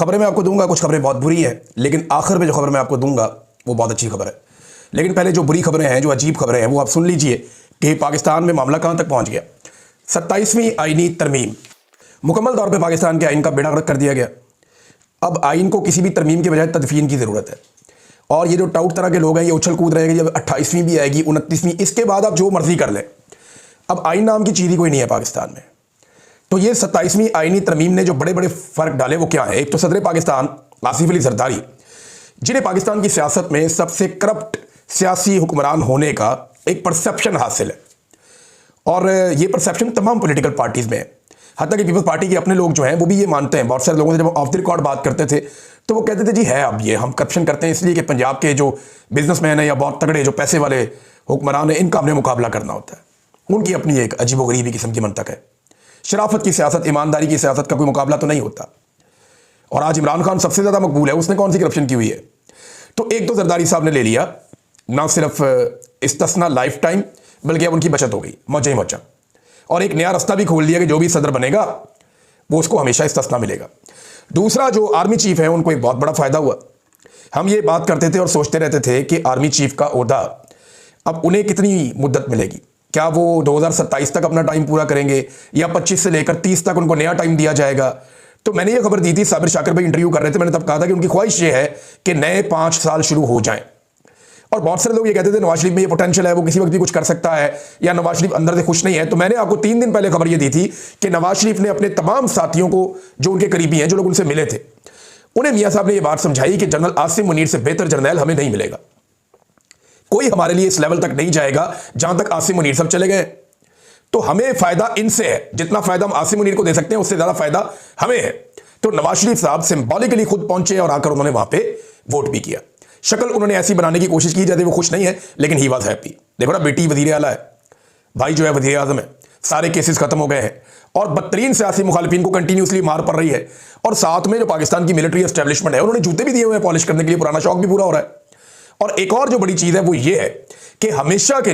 खबरें मैं आपको दूंगा, कुछ खबरें बहुत बुरी है, लेकिन आखिर में जो खबर मैं आपको दूंगा वो बहुत अच्छी खबर है। लेकिन पहले जो बुरी खबरें हैं, जो अजीब खबरें हैं, वो आप सुन लीजिए कि पाकिस्तान में मामला कहां तक पहुंच गया। 27वीं आईनी तरमीम, मुकम्मल तौर पर पाकिस्तान के आइन का बेड़ा गर्क कर दिया गया। अब आइन को किसी भी तरमीम के बजाय तदफीन की ज़रूरत है। और ये जो टाउट तरह के लोग हैं, ये उछल कूद रहे हैं कि जब 28वीं भी आएगी, 29वीं, इसके बाद आप जो मर्जी कर लें। अब आइन नाम की चीज़ ही कोई नहीं है पाकिस्तान में। तो ये 27वीं आइनी तरमीम ने जो बड़े बड़े फ़र्क डाले वो क्या है। एक तो सदर पाकिस्तान आसिफ अली जरदारी, जिन्हें पाकिस्तान की सियासत में सबसे करप्ट सियासी हुक्मरान होने का एक परसेप्शन हासिल है, और ये परसेप्शन तमाम पॉलिटिकल पार्टीज़ में है। हत्ता कि पीपल्स पार्टी के अपने लोग जो हैं वो भी ये मानते हैं। बहुत सारे लोगों से जब ऑफ द रिकॉर्ड बात करते थे तो वो कहते थे जी है, अब ये हम करप्शन करते हैं इसलिए कि पंजाब के जो बिजनेसमैन हैं या बहुत तगड़े जो पैसे वाले हुक्मरान हैं, इनका हमने मुकाबला करना होता है। उनकी अपनी एक अजीबोगरीबी किस्म की मंतक है। शराफत की सियासत, ईमानदारी की सियासत का कोई मुकाबला तो नहीं होता। और आज इमरान खान सबसे ज़्यादा मकबूल है, उसने कौन सी करप्शन की हुई है। तो एक तो जरदारी साहब ने ले लिया, ना सिर्फ इस्तिस्ना लाइफ टाइम, बल्कि अब उनकी बचत हो गई मौजा ही मौजा। और एक नया रास्ता भी खोल दिया कि जो भी सदर बनेगा वो उसको हमेशा इस्तिस्ना मिलेगा। दूसरा, जो आर्मी चीफ है उनको एक बहुत बड़ा फ़ायदा हुआ। हम ये बात करते थे और सोचते रहते थे कि आर्मी चीफ का ओहदा अब उन्हें कितनी मुद्दत मिलेगी। क्या वो 2027 तक अपना टाइम पूरा करेंगे या 25 से लेकर 30 तक उनको नया टाइम दिया जाएगा। तो मैंने ये खबर दी थी, साबिर शाकिर भाई इंटरव्यू कर रहे थे, मैंने तब कहा था कि उनकी ख्वाहिश ये है कि नए 5 साल शुरू हो जाएं। और बहुत सारे लोग ये कहते थे नवाज शरीफ में ये पोटेंशियल है, वो किसी वक्त भी कुछ कर सकता है, या नवाज शरीफ अंदर से खुश नहीं है। तो मैंने आपको 3 दिन पहले खबर ये दी थी कि नवाज शरीफ ने अपने तमाम साथियों को, जो उनके करीबी हैं, जो लोग उनसे मिले थे, उन्हें मियाँ साहब ने ये बात समझाई कि जनरल आसिम मुनीर से बेहतर जर्नैल हमें नहीं मिलेगा। कोई हमारे लिए इस लेवल तक नहीं जाएगा जहां तक आसिम मुनीर साहब चले गए। तो हमें फायदा इनसे है, जितना फायदा हम आसिम मुनीर को दे सकते हैं उससे ज्यादा फायदा हमें है। तो नवाज शरीफ साहब सिंबॉलिकली खुद पहुंचे और आकर उन्होंने वहां पे वोट भी किया। शक्ल उन्होंने ऐसी बनाने की कोशिश की जैसे वो खुश नहीं है, लेकिन ही वॉज हैप्पी। देखो ना, बेटी वजीर आला है, भाई जो है वजीर आजम है, सारे केसेस खत्म हो गए हैं और बदतरीन सियासी मुखालिफिन को कंटिन्यूसली मार पड़ रही है। और साथ में जो पाकिस्तान की मिलिट्री एस्टेब्लिशमेंट है, उन्होंने जूते भी दिए हुए हैं पॉलिश करने के लिए, पुराना शौक भी पूरा हो रहा है। और एक और जो बड़ी चीज है वो ये है कि हमेशा के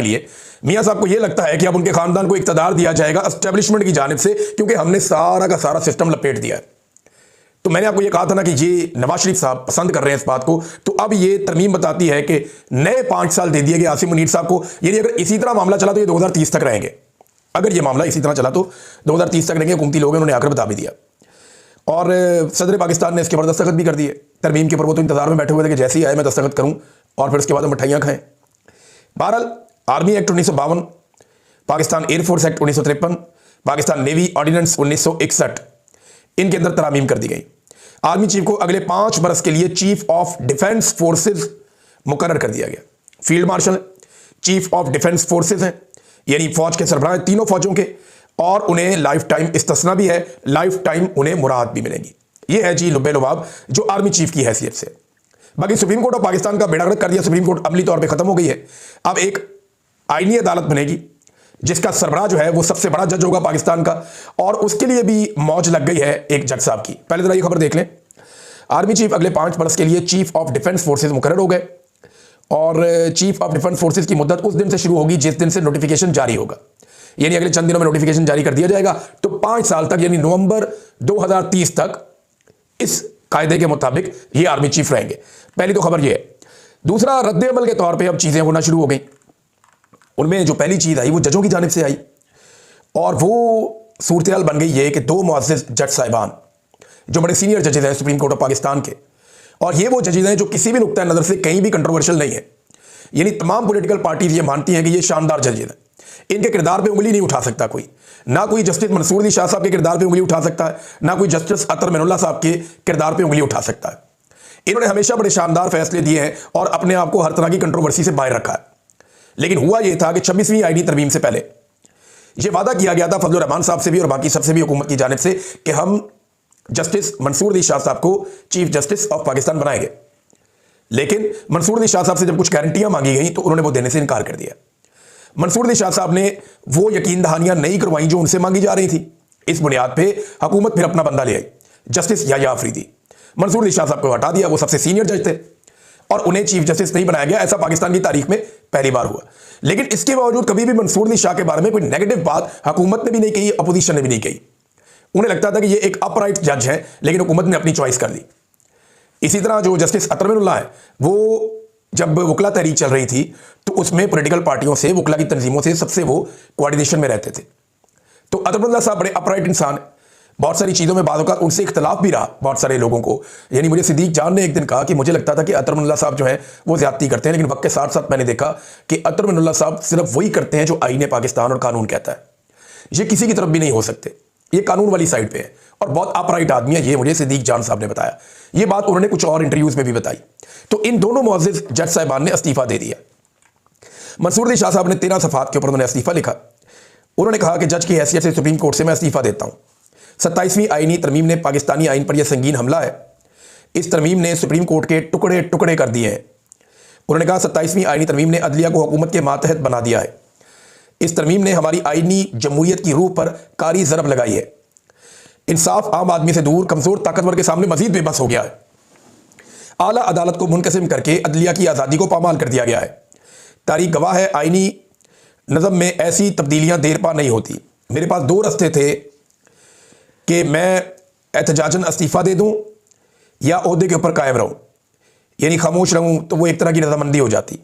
लिए मियां साहब को ये लगता है कि अब उनके खानदान को इक्तदार दिया जाएगा एस्टेब्लिशमेंट की जानिब से, क्योंकि हमने सारा का सारा सिस्टम लपेट दिया है। तो मैंने आपको ये कहा था ना कि ये नवाज शरीफ साहब पसंद कर रहे हैं इस बात को। तो अब ये तरमीम बताती है कि नए 5 साल दे दिए गए आसिम मुनीर साहब को। यानी अगर इसी तरह मामला चला तो ये 2030 तक रहेंगे। अगर ये मामला इसी तरह चला तो 2030 तक रहेंगे। हुकूमती लोग हैं, उन्होंने आकर बता भी दिया। और सदर पाकिस्तान ने इसके ऊपर दस्तखत भी कर दिए तरमीम के ऊपर। वो तो इंतजार में बैठे हुए थे कि जैसे ही आए मैं दस्तखत करूं और फिर उसके बाद हम मिठाइयाँ खाएं। बहरहाल, army act 1952, Pakistan air force act 1953, Pakistan navy ordinance 1961, इनके अंदर तरामीम कर दी गई। आर्मी चीफ को अगले 5 बरस के लिए चीफ ऑफ डिफेंस फोर्सेज मुकर्रर कर दिया गया। Field marshal chief of defence forces हैं, यानी फौज के सरबराह तीनों फौजों के, और उन्हें लाइफ टाइम इस्तिस्ना भी है, लाइफ टाइम उन्हें मुराद भी मिलेंगी। ये है जी लुब्बे लुबाब जो आर्मी चीफ की हैसियत से। बाकी सुप्रीम कोर्ट ऑफ पाकिस्तान का बेड़ा गर्क कर दिया। सुप्रीम कोर्ट अमली तौर पे खत्म हो गई है। अब एक आईनी अदालत बनेगी जिसका सरबराह जो है वो सबसे बड़ा जज होगा पाकिस्तान का, और उसके लिए भी मौज लग गई है एक जज साहब की। पहले जरा ये खबर देख लें। आर्मी चीफ अगले 5 बरस के लिए चीफ ऑफ डिफेंस फोर्सेज मुकर्रर हो गए, और चीफ ऑफ डिफेंस फोर्सेज की मुद्दत उस दिन से शुरू होगी जिस दिन से नोटिफिकेशन जारी होगा। यानी अगले चंद दिनों में नोटिफिकेशन जारी कर दिया जाएगा। तो 5 साल तक, यानी नवंबर 2030 तक इस कायदे के मुताबिक ये आर्मी चीफ रहेंगे। पहली तो खबर ये है। दूसरा, रद्द अमल के तौर पे अब चीजें होना शुरू हो गई। उनमें जो पहली चीज आई वो जजों की जानिब से आई, और वो सूरत बन गई ये कि 2 मुअज़्ज़िज़ जज साहिबान जो बड़े सीनियर जजेज हैं सुप्रीम कोर्ट ऑफ पाकिस्तान के, और ये वो जजेज हैं जो किसी भी नुक्ता नज़र से कहीं भी कंट्रोवर्शियल नहीं है। यानी तमाम पॉलिटिकल पार्टीज ये मानती हैं कि ये शानदार जजेज हैं, इनके किरदार पे उंगली नहीं उठा सकता कोई। ना कोई जस्टिस मंसूर अली शाह साहब के किरदार पे उंगली उठा सकता है, ना कोई जस्टिस अतर मिनुल्लाह साहब के किरदार पे उंगली उठा सकता है। इन्होंने हमेशा बड़े शानदार फैसले दिए हैं और अपने आप को हर तरह की कंट्रोवर्सी से बाहर रखा है। लेकिन हुआ यह था कि 26वीं आईनी तरमीम से पहले यह वादा किया गया था फजलुर रहमान साहब से भी और बाकी सबसे भी हुकूमत की जानिब से कि हम जस्टिस मंसूर अली शाह साहब को चीफ जस्टिस ऑफ पाकिस्तान बनाएंगे। लेकिन मंसूर अली शाह साहब से जब कुछ गारंटियां मांगी गई तो उन्होंने वो देने से इनकार कर दिया। मंसूर अली शाह साहब ने वो यकीन दहानियां नहीं करवाई जो उनसे मांगी जा रही थी। इस बुनियाद पे हुकूमत फिर अपना बंदा ले आई, जस्टिस याह्या अफरीदी। मंसूर अली शाह साहब को हटा दिया, वो सबसे सीनियर जज थे, और उन्हें चीफ जस्टिस नहीं बनाया गया। ऐसा पाकिस्तान की तारीख में पहली बार हुआ। लेकिन इसके बावजूद कभी भी मंसूर अली शाह के बारे में कोई नेगेटिव बात हुकूमत ने भी नहीं कही, अपोजिशन ने भी नहीं कही। उन्हें लगता था कि ये एक अपराइट जज है, लेकिन हुकूमत ने अपनी चॉइस कर ली। इसी तरह जो जस्टिस अतर मिनुल्लाह है, वो जब वकला तहरीक चल रही थी तो उसमें पॉलिटिकल पार्टियों से, वकला की तंजीमों से सबसे वो कोऑर्डिनेशन में रहते थे। तो अतर मिनुल्लाह साहब बड़े अपराइट इंसान है, बहुत सारी चीज़ों में बाद उनसे इख्तलाफ भी रहा बहुत सारे लोगों को। यानी मुझे सिद्दीक जान ने एक दिन कहा कि मुझे लगता था कि अतर मिनुल्लाह साहब जो है वो ज्यादती करते हैं, लेकिन वक्त के साथ साथ मैंने देखा कि अतर मिनुल्लाह साहब सिर्फ वही करते हैं जो आईन पाकिस्तान और कानून कहता है। ये किसी की तरफ भी नहीं हो सकते, ये कानून वाली साइड पे है और बहुत अपराइट आदमी है, ये मुझे सिद्दीक जान साहब ने बताया। ये बात उन्होंने कुछ और इंटरव्यूज में भी बताई। तो इन दोनों मुअज़्ज़िज़ जज साहिबान ने इस्तीफा दे दिया। मंसूर अली शाह साहब ने 13 सफ़ात के ऊपर उन्होंने इस्तीफा लिखा। उन्होंने कहा कि जज की हैसियत से सुप्रीम कोर्ट से मैं इस्तीफा देता हूँ। 27वीं आईनी तरमीम ने पाकिस्तानी आइन पर यह संगीन हमला है। इस तरमीम ने सुप्रीम कोर्ट के टुकड़े टुकड़े कर दिए हैं। उन्होंने कहा 27वीं आईनी तरमीम ने अदलिया को हुकूमत के मातहत बना दिया है। इस तरमीम ने हमारी आईनी जमहूरियत की रूह पर कारी ज़रब लगाई है। इंसाफ आम आदमी से दूर कमज़ोर ताकतवर के सामने मजीद बेबस हो गया है। आला अदालत को मुनक़सिम करके अदलिया की आज़ादी को पामाल कर दिया गया है। तारीख गवाह है, आईनी नज़म में ऐसी तब्दीलियाँ देर पा नहीं होती। मेरे पास दो रास्ते थे कि मैं एहतजाजन इस्तीफ़ा दे दूँ या ओहदे के ऊपर कायम रहूँ, यानी खामोश रहूँ, तो वो एक तरह की रजामंदी हो जाती।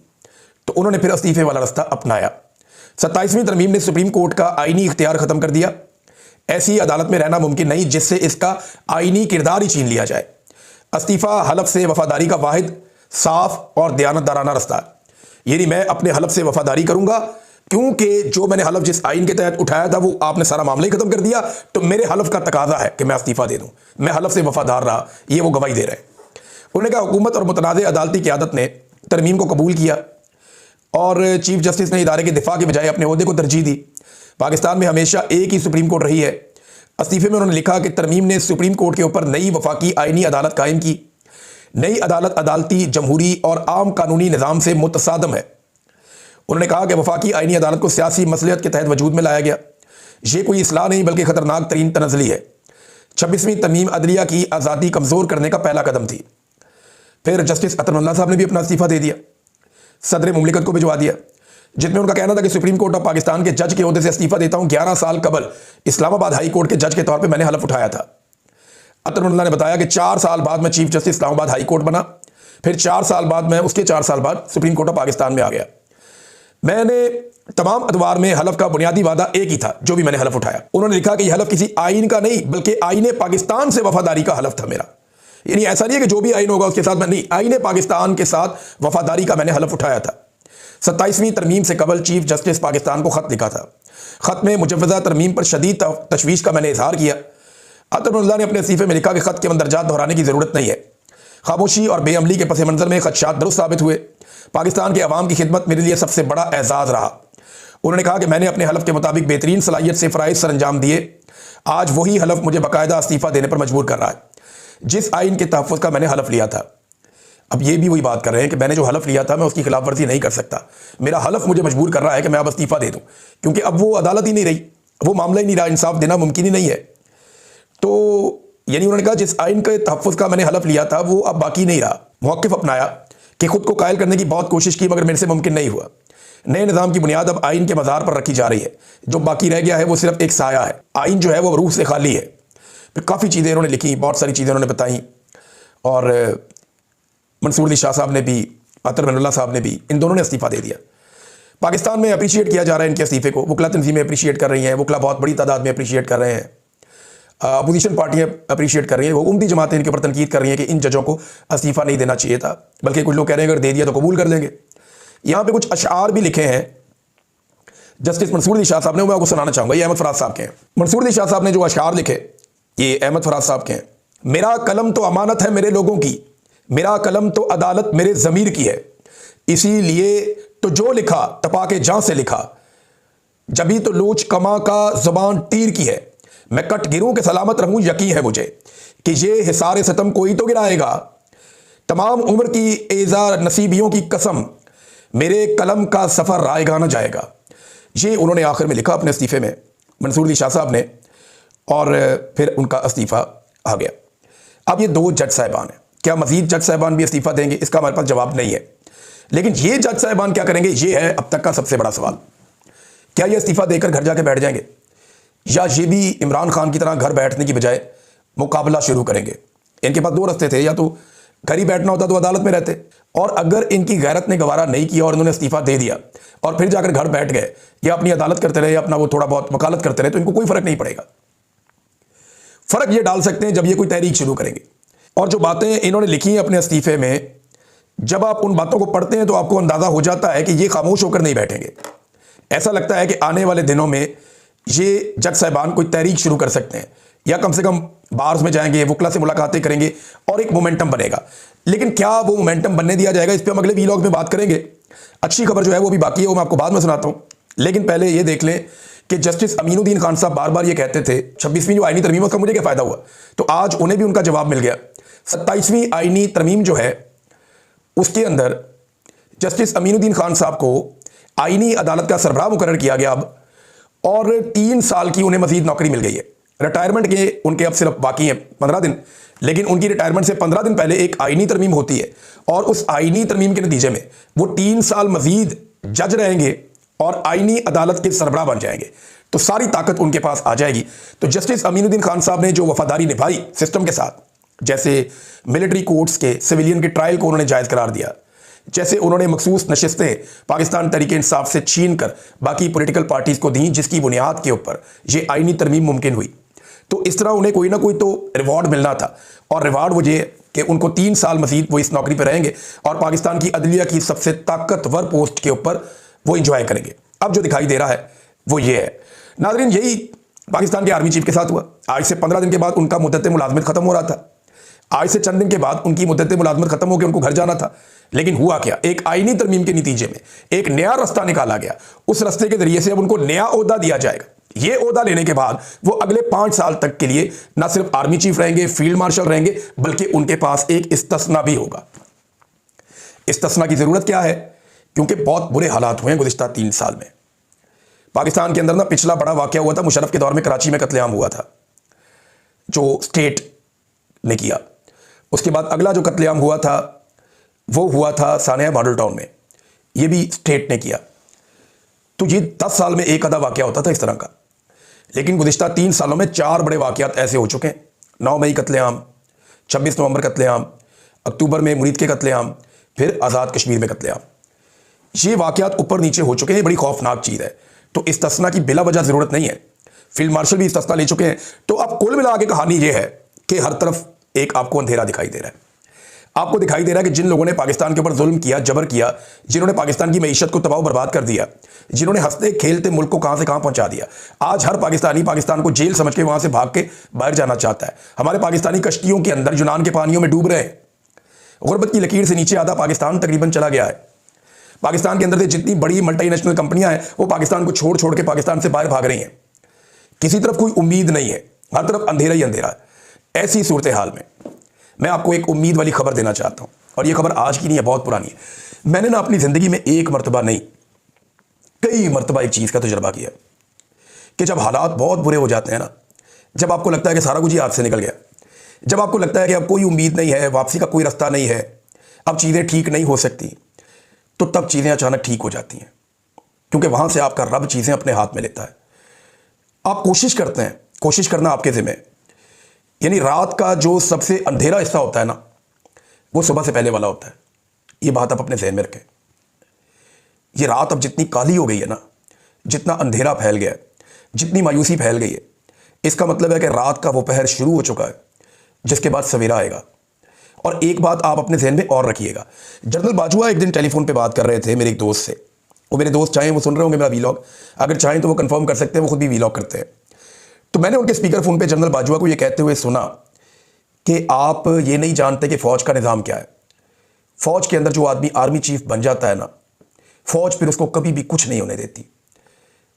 तो उन्होंने फिर इस्तीफ़े वाला रास्ता अपनाया। 27वीं तरमीम ने सुप्रीम कोर्ट का आईनी इख्तियार ख़त्म कर दिया। ऐसी अदालत में रहना मुमकिन नहीं जिससे इसका आईनी किरदार ही छीन लिया जाए। इस्तीफ़ा हलफ से वफादारी का वाहिद साफ और दयानतदाराना रास्ता है। यानी मैं अपने हलफ से वफादारी करूँगा, क्योंकि जो मैंने हलफ जिस आइन के तहत उठाया था वो आपने सारा मामला ही खत्म कर दिया, तो मेरे हलफ का तकाजा है कि मैं इस्तीफ़ा दे दूँ। मैं हलफ से वफादार रहा, ये वो गवाही दे रहे हैं। उन्होंने कहा हुकूमत और मुतनाज़ अदालती क़यादत ने तरमीम को कबूल किया और चीफ जस्टिस ने इदारे के दिफा के बजाय अपने ओहदे को तरजीह दी। पाकिस्तान में हमेशा एक ही सुप्रीम कोर्ट रही है। इस्तीफ़े में उन्होंने लिखा कि तरमीम ने सुप्रीम कोर्ट के ऊपर नई वफाकी आइनी अदालत कायम की। नई अदालत अदालती, जमहूरी और आम कानूनी निज़ाम से मुतसादम है। उन्होंने कहा कि वफाकी आइनी अदालत को सियासी मसलियत के तहत वजूद में लाया गया। ये कोई इसलाह नहीं बल्कि ख़तरनाक तरीन तनज़ली है। 26वीं तरमीम अदलिया की आज़ादी कमज़ोर करने का पहला कदम थी। फिर जस्टिस अतर मिनुल्लाह साहब ने भी अपना इस्तीफ़ा दे दिया, सदर मुमलिकत को भिजवा दिया, जिसमें उनका कहना था कि सुप्रीम कोर्ट ऑफ पाकिस्तान के जज के ओहदे से इस्तीफ़ा देता हूँ। 11 साल कबल इस्लामाबाद हाई कोर्ट के जज के तौर पर मैंने हलफ उठाया था। अतर मिनुल्लाह ने बताया कि 4 साल बाद मैं chief justice Islamabad high court बना, फिर 4 साल बाद मैं उसके 4 साल बाद सुप्रीम कोर्ट ऑफ पाकिस्तान में आ गया। मैंने तमाम अदवार में हलफ का बुनियादी वादा एक ही था जो भी मैंने हलफ उठाया। उन्होंने लिखा कि यह हलफ किसी आइन का नहीं बल्कि आइन पाकिस्तान से वफादारी का हलफ था मेरा। यानी ऐसा नहीं है कि जो भी आइन होगा उसके साथ मैं नहीं, आइन पाकिस्तान के साथ वफादारी का मैंने हलफ उठाया था। 27वीं तरमीम से कबल चीफ जस्टिस पाकिस्तान को ख़त लिखा था। ख़त में मुजव्वज़ा तरमीम पर शदीद तशवीश का मैंने इजहार किया। अतर मिनुल्लाह ने अपने इस्तीफ़े में लिखा कि ख़त के मंदरजात दोहराने की ज़रूरत नहीं है। खामोशी और बेअमली के पस मंज़र में ख़दशात दुरुस्त साबित हुए। पाकिस्तान के अवाम की खिदमत मेरे लिए सबसे बड़ा एजाज़ रहा। उन्होंने कहा कि मैंने अपने हलफ के मुताबिक बेहतरीन सलाहियत से फ़राइज़ सर अंजाम दिए। आज वही हलफ मुझे बाकायदा इस्तीफ़ा देने पर मजबूर कर रहा है जिस आइन के तहफ़्फ़ुज़ का मैंने हलफ लिया था। अब ये भी वही बात कर रहे हैं कि मैंने जो हलफ लिया था मैं उसकी खिलाफ वर्जी नहीं कर सकता। मेरा हलफ मुझे मजबूर कर रहा है कि मैं अब इस्तीफ़ा दे दूँ, क्योंकि अब वो अदालत ही नहीं रही, वो मामला ही नहीं रहा, इंसाफ देना मुमकिन ही नहीं है। तो यानी उन्होंने कहा जिस आइन के तहफ़्फ़ुज़ का मैंने हलफ लिया था वो अब बाकी नहीं रहा। मौक़िफ़ अपनाया कि खुद को कायल करने की बहुत कोशिश की मगर मेरे से मुमकिन नहीं हुआ। नए निज़ाम की बुनियाद अब आइन के मज़ार पर रखी जा रही है। जो बाकी रह गया है वो सिर्फ एक साया है। आइन जो है वो रूह से खाली है। फिर काफ़ी चीज़ें उन्होंने लिखी, बहुत सारी चीज़ें उन्होंने बताई। और मंसूर अली शाह साहब ने भी, अतर मिनुल्लाह साहब ने भी, इन दोनों ने इस्तीफ़ा दे दिया। पाकिस्तान में अप्रिशिएट किया जा रहा है इनके इस्तीफ़े को। वकला तंजीमें अप्रिशिएट कर रही हैं, वकला बहुत बड़ी तादाद में अप्रिशिएट कर रहे हैं, अपोजिशन पार्टियाँ अप्रिशिएट कर रही हैं, हुकूमती जमातें इनके ऊपर तनकीद कर रही हैं कि इन जजों को इस्तीफ़ा नहीं देना चाहिए था। बल्कि कुछ लोग कह रहे हैं अगर दे दिया तो कबूल कर लेंगे। यहाँ पर कुछ अशआर भी लिखे हैं जस्टिस मंसूर अली शाह साहब ने, मैं आपको सुनाना चाहूँगा। ये अहमद फराज साहब के हैं। मंसूर अली शाह साहब ने जो अशआर लिखे ये अहमद फराज साहब के हैं। मेरा कलम तो अमानत है मेरे लोगों की, मेरा कलम तो अदालत मेरे ज़मीर की है, इसीलिए तो जो लिखा तपा के जान से लिखा, जभी तो लोच कमा का ज़ुबान तीर की है। मैं कट गिरूं के सलामत रहूं, यकीन है मुझे कि ये हिसारे सितम कोई तो गिराएगा। तमाम उम्र की एज़ा नसीबियों की कसम, मेरे कलम का सफ़र रायगा न जाएगा। ये उन्होंने आखिर में लिखा अपने इस्तीफ़े में, मंसूर अली शाह साहब ने, और फिर उनका इस्तीफ़ा आ गया। अब ये दो जज साहिबान हैं, क्या मज़ीद जज साहिबान भी इस्तीफ़ा देंगे? इसका हमारे पास जवाब नहीं है। लेकिन ये जज साहिबान क्या करेंगे, ये है अब तक का सबसे बड़ा सवाल। क्या ये इस्तीफ़ा देकर घर जाके बैठ जाएंगे? या ये भी इमरान खान की तरह घर बैठने की बजाय मुकाबला शुरू करेंगे? इनके पास दो रास्ते थे, या तो घर ही बैठना होता तो अदालत में रहते, और अगर इनकी गैरत ने गवारा नहीं किया और इन्होंने इस्तीफा दे दिया और फिर जाकर घर बैठ गए या अपनी अदालत करते रहे या अपना वो थोड़ा बहुत वकालत करते रहे, तो इनको कोई फर्क नहीं पड़ेगा। फर्क ये डाल सकते हैं जब ये कोई तहरीक शुरू करेंगे। और जो बातें इन्होंने लिखी हैं अपने इस्तीफे में, जब आप उन बातों को पढ़ते हैं तो आपको अंदाजा हो जाता है कि ये खामोश होकर नहीं बैठेंगे। ऐसा लगता है कि आने वाले दिनों में ये जज साहिबान कोई तहरीक शुरू कर सकते हैं, या कम से कम बार्स में जाएंगे, वकला से मुलाकातें करेंगे और एक मोमेंटम बनेगा। लेकिन क्या वो मोमेंटम बनने दिया जाएगा, इस पर हम अगले वीलॉग में बात करेंगे। अच्छी खबर जो है वो भी बाकी है, वो मैं आपको बाद में सुनाता हूं। लेकिन पहले ये देख लें कि जस्टिस अमीनुद्दीन खान साहब बार बार ये कहते थे 26वीं जो आईनी तरमीम, उसका मुझे क्या फायदा हुआ, तो आज उन्हें भी उनका जवाब मिल गया। 27वीं आईनी तरमीम जो है उसके अंदर जस्टिस अमीनुद्दीन खान साहब को आईनी अदालत का सरबराह मुकर्रर किया गया अब, और 3 साल की उन्हें मजीद नौकरी मिल गई है। रिटायरमेंट के उनके अब सिर्फ बाकी हैं 15 दिन, लेकिन उनकी रिटायरमेंट से 15 दिन पहले एक आईनी तरमीम होती है, और उस आईनी तरमीम के नतीजे में वो 3 साल मजीद जज रहेंगे और आईनी अदालत के सरबराह बन जाएंगे। तो सारी ताकत उनके पास आ जाएगी। तो जस्टिस अमीनुद्दीन खान साहब ने जो वफादारी निभाई सिस्टम के साथ, जैसे मिलिट्री कोर्ट्स के सिविलियन के ट्रायल को उन्होंने जायज़ करार दिया, जैसे उन्होंने मखसूस नशिस्तें पाकिस्तान तहरीक इंसाफ से छीन कर बाकी पॉलिटिकल पार्टीज को दी, जिसकी बुनियाद के ऊपर ये आईनी तरमीम मुमकिन हुई, तो इस तरह उन्हें कोई ना कोई तो रिवॉर्ड मिलना था। और रिवॉर्ड वो ये कि उनको 3 साल मजीद वो इस नौकरी पर रहेंगे और पाकिस्तान की अदलिया की सबसे ताकतवर पोस्ट के ऊपर वो इंजॉय करेंगे। अब जो दिखाई दे रहा है वो ये है। नाज़रीन, यही पाकिस्तान के आर्मी चीफ के साथ हुआ। आज से 15 दिन के बाद उनका मुद्दत मुलाजमत खत्म हो रहा था। आज से चंद दिन के बाद उनकी मुद्दत मुलाजमत खत्म होकर उनको घर जाना था। लेकिन हुआ क्या, एक आईनी तरमीम के नतीजे में एक नया रास्ता निकाला गया। उस रास्ते के जरिए से अब उनको नया ओहदा दिया जाएगा। ये ओहदा लेने के बाद वो अगले 5 साल तक के लिए ना सिर्फ आर्मी चीफ रहेंगे, फील्ड मार्शल रहेंगे, बल्कि उनके पास एक इस्तिस्ना भी होगा। इस्तिस्ना की जरूरत क्या है, क्योंकि बहुत बुरे हालात हुए हैं गुज़िश्ता 3 साल में। पाकिस्तान के अंदर ना पिछला बड़ा वाकया हुआ था, मुशर्रफ के दौर में कराची में कत्लेआम हुआ था जो स्टेट ने किया। उसके बाद अगला जो कत्लेआम हुआ था वो हुआ था सानिया मॉडल टाउन में, ये भी स्टेट ने किया। तो ये 10 साल में एक आधा वाकया होता था इस तरह का। लेकिन गुज़िश्ता 3 सालों में 4 बड़े वाकयात ऐसे हो चुके हैं। 9 मई कत्लेआम, 26 नवंबर कत्लेआम, अक्टूबर में मुरीद के कत्लेआम, फिर आज़ाद कश्मीर में कत्लेआम। ये वाकयात ऊपर नीचे हो चुके हैं, बड़ी खौफनाक चीज़ है। तो इस्तिस्ना की बिला वजह ज़रूरत नहीं है। फील्ड मार्शल भी इस्तिस्ना ले चुके हैं। तो अब कुल मिला के कहानी ये है कि हर तरफ एक आपको अंधेरा दिखाई दे रहा है। आपको दिखाई दे रहा है कि जिन लोगों ने पाकिस्तान के ऊपर जुल्म किया, जबर किया, जिन्होंने पाकिस्तान की मईशत को तबाह बर्बाद कर दिया, जिन्होंने हंसते खेलते मुल्क को कहां से कहां पहुंचा दिया, आज हर पाकिस्तानी पाकिस्तान को जेल समझ के वहां से भाग के बाहर जाना चाहता है। हमारे पाकिस्तानी कश्तियों के अंदर यूनान के पानियों में डूब रहे हैं। गुर्बत की लकीर से नीचे आधा पाकिस्तान तकरीबन चला गया है। पाकिस्तान के अंदर से जितनी बड़ी मल्टीनेशनल कंपनियां हैं वो पाकिस्तान को छोड़ छोड़ के पाकिस्तान से बाहर भाग रही हैं। किसी तरफ कोई उम्मीद नहीं है, हर तरफ अंधेरा ही अंधेरा है। ऐसी सूरत हाल में मैं आपको एक उम्मीद वाली खबर देना चाहता हूं, और यह खबर आज की नहीं है, बहुत पुरानी है। मैंने ना अपनी ज़िंदगी में एक मरतबा नहीं, कई मरतबा एक चीज़ का तजुर्बा किया कि जब हालात बहुत बुरे हो जाते हैं ना, जब आपको लगता है कि सारा कुछ ही हाथ से निकल गया, जब आपको लगता है कि अब कोई उम्मीद नहीं है, वापसी का कोई रास्ता नहीं है, अब चीज़ें ठीक नहीं हो सकती, तो तब चीज़ें अचानक ठीक हो जाती हैं, क्योंकि वहाँ से आपका रब चीज़ें अपने हाथ में लेता है। आप कोशिश करते हैं, कोशिश करना आपके ज़िम्मे। यानी रात का जो सबसे अंधेरा हिस्सा होता है ना, वो सुबह से पहले वाला होता है। ये बात आप अपने ज़हन में रखें। ये रात अब जितनी काली हो गई है ना, जितना अंधेरा फैल गया है, जितनी मायूसी फैल गई है, इसका मतलब है कि रात का वो पहर शुरू हो चुका है जिसके बाद सवेरा आएगा। और एक बात आप अपने ज़हन में और रखिएगा। जनरल बाजवा एक दिन टेलीफोन पे बात कर रहे थे मेरे एक दोस्त से। वो मेरे दोस्त चाहें वो सुन रहे होंगे मेरा वीलॉग, अगर चाहें तो वो कंफर्म कर सकते हैं, वो खुद भी वीलॉग करते हैं। तो मैंने उनके स्पीकर फ़ोन पे जनरल बाजवा को ये कहते हुए सुना कि आप ये नहीं जानते कि फ़ौज का निज़ाम क्या है। फ़ौज के अंदर जो आदमी आर्मी चीफ बन जाता है ना, फ़ौज फिर उसको कभी भी कुछ नहीं होने देती।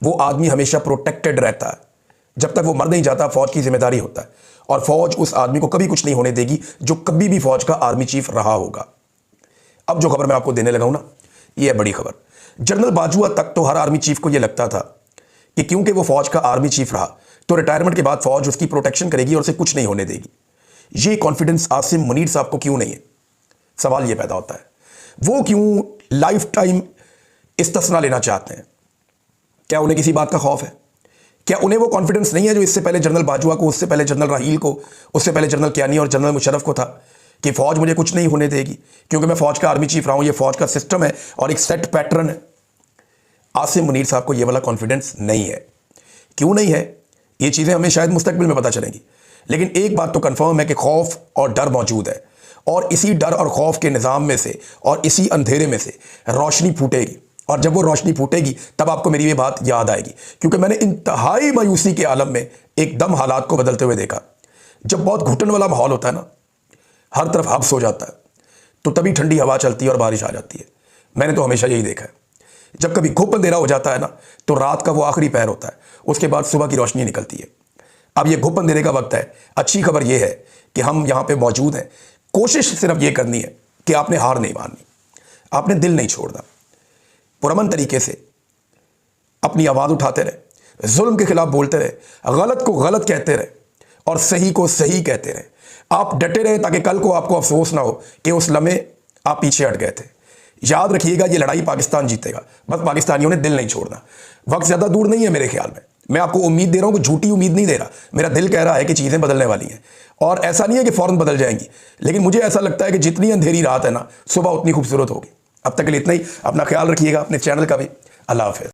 वो आदमी हमेशा प्रोटेक्टेड रहता है। जब तक वो मर नहीं जाता, फ़ौज की जिम्मेदारी होता है, और फ़ौज उस आदमी को कभी कुछ नहीं होने देगी जो कभी भी फ़ौज का आर्मी चीफ रहा होगा। अब जो खबर मैं आपको देने लगा हूं ना, ये है बड़ी खबर। जनरल बाजवा तक तो हर आर्मी चीफ को यह लगता था कि क्योंकि वो फ़ौज का आर्मी चीफ रहा तो रिटायरमेंट के बाद फ़ौज उसकी प्रोटेक्शन करेगी और उसे कुछ नहीं होने देगी। ये कॉन्फिडेंस आसिम मुनीर साहब को क्यों नहीं है? सवाल ये पैदा होता है, वो क्यों लाइफ टाइम इस्तिस्ना लेना चाहते हैं? क्या उन्हें किसी बात का खौफ है? क्या उन्हें वो कॉन्फिडेंस नहीं है जो इससे पहले जनरल बाजवा को, उससे पहले जनरल राहील को, उससे पहले जनरल कियानी और जनरल मुशर्रफ को था कि फौज मुझे कुछ नहीं होने देगी क्योंकि मैं फौज का आर्मी चीफ रहा हूं, ये फौज का सिस्टम है और एक सेट पैटर्न है। आसिम मुनीर साहब को ये वाला कॉन्फिडेंस नहीं है। क्यों नहीं है, ये चीज़ें हमें शायद मुस्तकबिल में पता चलेंगी, लेकिन एक बात तो कंफर्म है कि खौफ और डर मौजूद है और इसी डर और खौफ के निज़ाम में से और इसी अंधेरे में से रोशनी फूटेगी और जब वो रोशनी फूटेगी तब आपको मेरी ये बात याद आएगी, क्योंकि मैंने इंतहाई मायूसी के आलम में एकदम हालात को बदलते हुए देखा। जब बहुत घुटन वाला माहौल होता है ना, हर तरफ हब्स हो जाता है, तो तभी ठंडी हवा चलती है और बारिश आ जाती है। मैंने तो हमेशा यही देखा है। जब कभी घुप अंधेरा हो जाता है ना, तो रात का वो आखिरी पहर होता है, उसके बाद सुबह की रोशनी निकलती है। अब ये घुप अंधेरे का वक्त है। अच्छी खबर ये है कि हम यहाँ पे मौजूद हैं। कोशिश सिर्फ ये करनी है कि आपने हार नहीं माननी, आपने दिल नहीं छोड़ना, पुरअमन तरीके से अपनी आवाज़ उठाते रहे, जुल्म के खिलाफ बोलते रहे, गलत को गलत कहते रहे और सही को सही कहते रहे। आप डटे रहे ताकि कल को आपको अफसोस ना हो कि उस लम्हे आप पीछे हट गए थे। याद रखिएगा, ये लड़ाई पाकिस्तान जीतेगा, बस पाकिस्तानियों ने दिल नहीं छोड़ना। वक्त ज़्यादा दूर नहीं है मेरे ख्याल में। मैं आपको उम्मीद दे रहा हूँ, झूठी उम्मीद नहीं दे रहा। मेरा दिल कह रहा है कि चीज़ें बदलने वाली हैं और ऐसा नहीं है कि फ़ौरन बदल जाएंगी, लेकिन मुझे ऐसा लगता है कि जितनी अंधेरी रात है ना, सुबह उतनी खूबसूरत होगी। अब तक के लिए इतना ही। अपना ख्याल रखिएगा, अपने चैनल का भी। अल्लाह हाफ़िज़।